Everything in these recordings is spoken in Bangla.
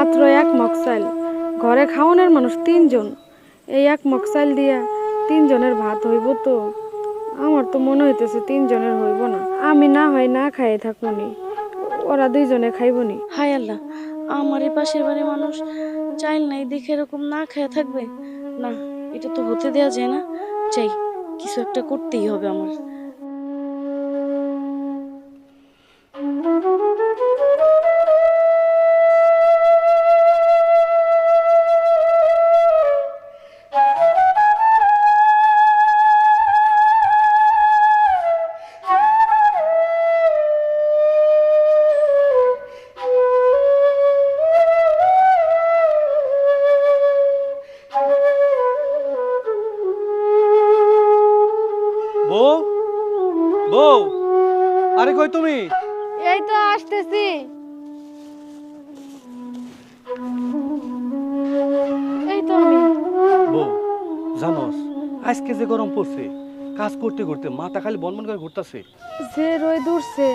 মাত্র এক মগ চাল, ঘরে খাওয়ানোর মানুষ 3 জন। এই এক মগ চাল দিয়া 3 জনের ভাত হইব তো? আমার তো মনে হইতেছে 3 জনের হইব না। আমি না হয় না খাইয়ে থাকুনি, ওরা 2 জনে খাইবনি। হায় আল্লাহ, আমার এই পাশের বাড়ির মানুষ চাইল নাই দেখে এরকম না খেয়ে থাকবে না। এটা তো হতে দেয়া যায় না। চাই, কিছু একটা করতেই হবে আমার। বউ, বউ, আরে কই তুমি? এই তো আসতেছি। এই তো আমি। বউ, জানোস আজকে যে গরম পড়ছে, কাজ করতে করতে মাথা খালি বনবন করে ঘুরতাছে। যে রোদ উঠছে,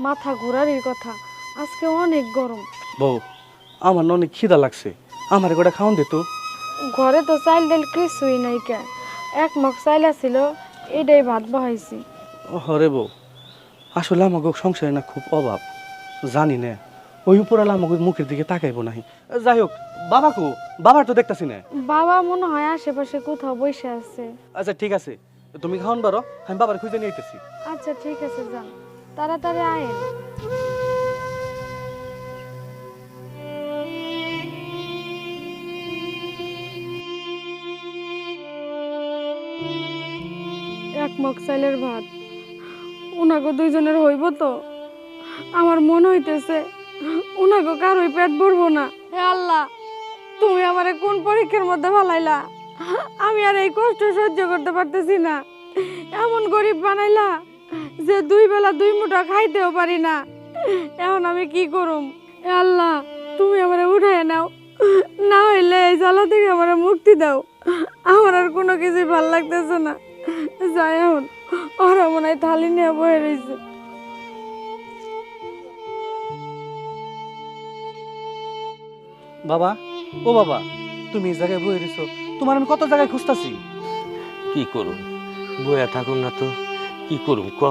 মাথা ঘোরারই কথা। আজকে অনেক গরম। বউ, আমার না অনেক খিদা লাগছে, আমার গোটা খাওয়ান দে তো। ঘরে তো চাইল ডাল কিছুই নাই কে, এক মগ চাইল আছিল, এটাই ভাত বহাইছি। হরে বউ, আসলে আমাকে সংসারে না খুব অভাব, জানি না ওই উপরালা আমাকে মুখের দিকে তাকাইবো নাহি। যাই হোক, বাবা কো, বাবার তো দেখতাছি না। বাবা মনে হয় আশেপাশে কোথাও বসে আছে। আচ্ছা ঠিক আছে, তুমি খাওয়ান বারো, আমি বাবার খুঁজে নিয়ে আইতেছি। আচ্ছা ঠিক আছে, যান তাড়াতাড়ি আয়েন। এক মগ চাইলের ভাত উনাগো 2 জনের হইব তো? আমার মনে হইতেছে উনাগো কারোই পেট ভরবো না। হে আল্লাহ, তুমি আমারে কোন পরীক্ষার মধ্যে ফালাইলা? আমি আর এই কষ্ট সহ্য করতে পারতেছি না। এমন গরিব বানাইলা যে 2 বেলা 2 মুঠা খাইতেও পারি না। এখন আমি কি করুম? হে আল্লাহ, তুমি আমারে উঠায় নাও, না হইলে এই জ্বালা থেকে আমারে মুক্তি দাও। আমার আর কোনো কিছুই ভাল লাগতেছে না। যাই এখন, ওরা মনে হয় থালি নিয়ে বয়ে রয়েছে। বাবা, ও বাবা, তুমি এই জায়গায় বয়ে রয়েছো, তোমার আমি কত জায়গায় খুঁজতাছি। কি করুম, বয়া থাকুন না তো কি করুম ক?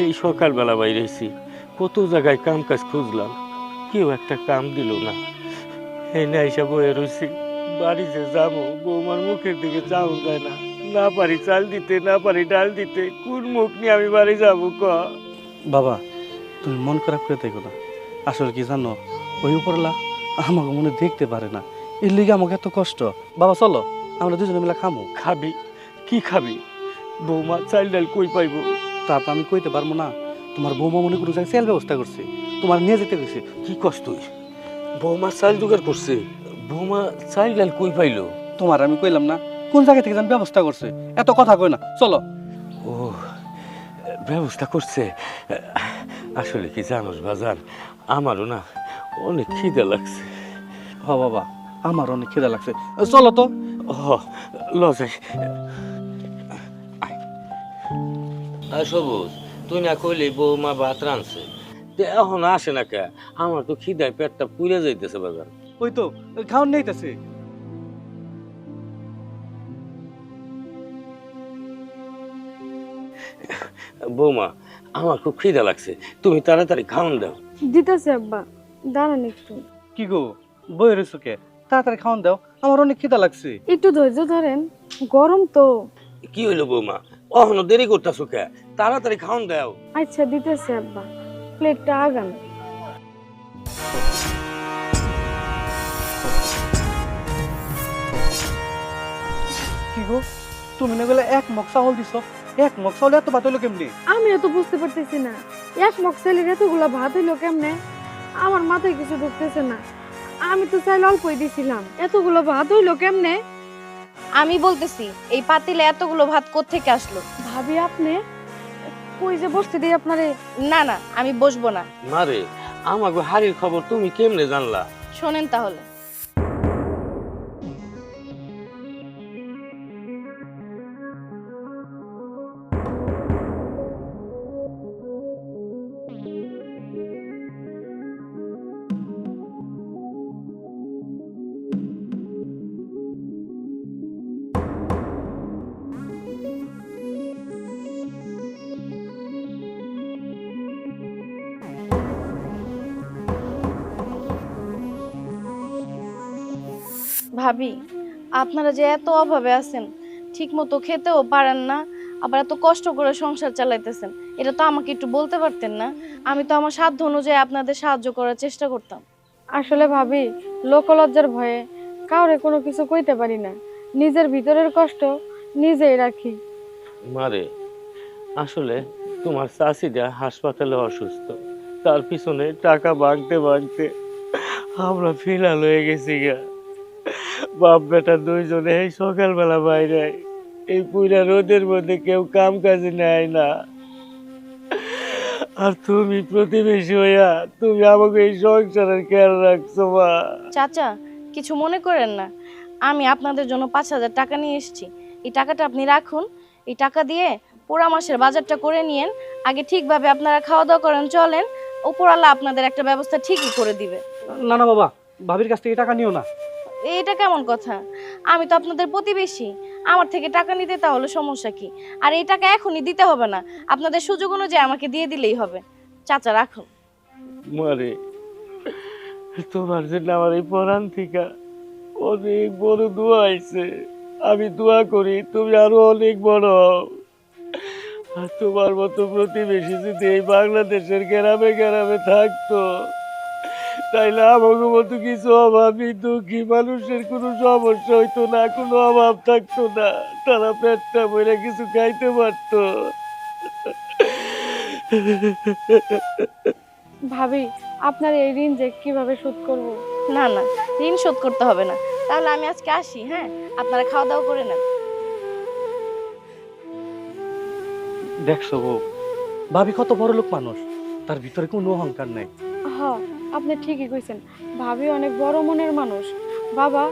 এই সকালবেলা বাইরেছি, কত জায়গায় কাম কাজ খুঁজলাম, কেউ একটা কাম দিল না। এই না হিসাব বয়ে রয়েছি, বাড়ি যে যাবো বৌমার মুখের দিকে চাউন যায় না, না পারি চাল দিতে, না পারি ডাল দিতে, কোন মুখ নিয়ে আমি বাড়ি যাবো ক? বাবা, তুমি মন খারাপ করে দেখো না, আসলে কি জানো, ওই উপরলা আমাকে মনে দেখতে পারে না, এর লিগে আমাকে এত কষ্ট। বাবা চলো, আমরা 2 জনে মিলে খামো। খাবি কি খাবি? বৌমা চাল ডাল কই পাইবো? তা তো আমি কইতে পারবো না, তোমার বৌমা মনে কোনো জায়গায় সেল ব্যবস্থা করছে, তোমার নিয়ে যেতে গেছে। কি কষ্ট, বৌমা চাল জোগাড় করছে? বৌমা চাল ডাল কই পাইলো? তোমার আমি কইলাম না কোন জায়গা থেকে যেন ব্যবস্থা করছে, এত কথা কই না, চলো। ও, ব্যবস্থা করছে। আসলে কি জানোস বাজান, আমারও না অনেক খিদে লাগছে। হ বাবা, আমার অনেক খিদা লাগছে, চলো তো। লজাই সবুজ, তুই না কইলি বৌমা ভাত রাঁধছে, এখন আসে না কে? আমার তো খিদায় পেটটা পুড়ে যাইতেছে বাজান। ওই তো খাওয়ান নেইতেছে। বৌমা, আমার খুব খিদা লাগছে, তুমি তাড়াতাড়ি খাওয়ান দাও। দিতেছে আব্বা, দাঁড়ান একটু। কি গো, বই রয়েছো কে? তাড়াতাড়ি খাওয়ান দাও, আমার অনেক খিদা লাগছে। একটু ধৈর্য ধরেন, গরম তো। কি হইলো বৌমা, অহনো দেরি করতেছো কে? তাড়াতাড়ি খাওয়ান দাও। আচ্ছা দিতেছে আব্বা, প্লেটটা আগান। কি গো, তুমি না বলে এক মগ চাউল দিছো, এক মগ চাউল এত ভাত হইলো কেমনি? আমিও তো বুঝতে পারতেছি না, এক মগ চাইলের এতগুলা ভাত হইলো কেমনে? আমার মাথায় কিছু ঢুকতেছে না। আমি তো চাইলে অল্পই দিছিলাম, এতগুলো ভাত হইলো কেমনে? আমি বলতেছি, এই পাতিলে এতগুলো ভাত কোত্থেকে আসলো? ভাবি আপনি কই যে বসতে দিই আপনারে? না না, আমি বসবো না। মারে, আমাকে হাড়ির খবর তুমি কেমনে জানলা? শোনেন তাহলে। ভাবি, আপনারা যে এত অভাবে আছেন, ঠিক মতো খেতেও পারেন না, আবার এত কষ্ট করে সংসার চালাইতেছেন, এটা তো আমাকে একটু বলতে পারতেন না? আমি তো আমার সাধ্য অনুযায়ী আপনাদের সাহায্য করার চেষ্টা করতাম। আসলে ভাবি, লোকলজ্জার ভয়ে কাউরে কোনো কিছু কইতে পারি না, নিজের ভিতরের কষ্ট নিজেই রাখি। মারে, আসলে তোমার চাষিটা হাসপাতালে অসুস্থ, তার পিছনে টাকা ভাঙতে ভাঙতে আমরা ফিলাল হয়ে গেছি গা। বাপ বেটা দুইজনে এই সকালবেলা বাইরে, এই পুরা রোদের মধ্যে কেউ কাম কাজে নেয় না। আর তুমি প্রতিবেশী হইয়া তুমি আমাকে এই সংসারের খেয়াল রাখছো মা। চাচা, কিছু মনে করেন না, আমি আপনাদের জন্য 5,000 টাকা নিয়ে এসেছি। এই টাকাটা আপনি রাখুন, এই টাকা দিয়ে পুরা মাসের বাজারটা করে নিয়েন। আগে ঠিকভাবে আপনারা খাওয়া দাওয়া করেন, চলেন, উপরওয়ালা আপনাদের একটা ব্যবস্থা ঠিকই করে দিবে। না না বাবা, ভাবির কাছ থেকে টাকা নিও না। এটা কেমন কথা? আমি তো আপনাদের প্রতিবেশী, আমার থেকে টাকা নিতে তাহলে সমস্যা কি? আর এই টাকা এখনই দিতে হবে না, আপনাদের সুযোগ অনুযায়ী আমাকে দিয়ে দিলেই হবে। চাচা রাখুন। মারে, তোমার জন্য আমার এই পরাণ থেকে অনেক বড় দোয়া আইছে। আমি দোয়া করি তুমি আরো অনেক বড় হও। আর তোমার মতো প্রতিবেশী যদি এই বাংলাদেশের গ্রামে গ্রামে থাকতো, তাইলে আমাকে মতো কিছু অভাবী দুঃখী মানুষের কোনো সমস্যা হইতো না, কোনো অভাব থাকতো না, তারা পেটটা বইরা কিছু খাইতে পারতো। ভাবি, আপনার এই ঋণ যে কিভাবে শোধ করব। না না, ঋণ শোধ করতে হবে না। তাহলে আমি আজকে আসি, হ্যাঁ? আপনারা খাওয়া দাওয়া করে নেন। দেখছো বউ, ভাবি কত বড় লোক মানুষ, তার ভিতরে কোনো অহংকার নাই। হ, আপনি ঠিকই কইছেন, ভাবি অনেক বড় মনের মানুষ। বাবা,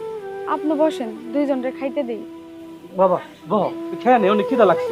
আপনি বসেন, দুইজনরে খাইতে দেই। বাবা বহ, খেয়ে নে, অনেক খিদা লাগছে।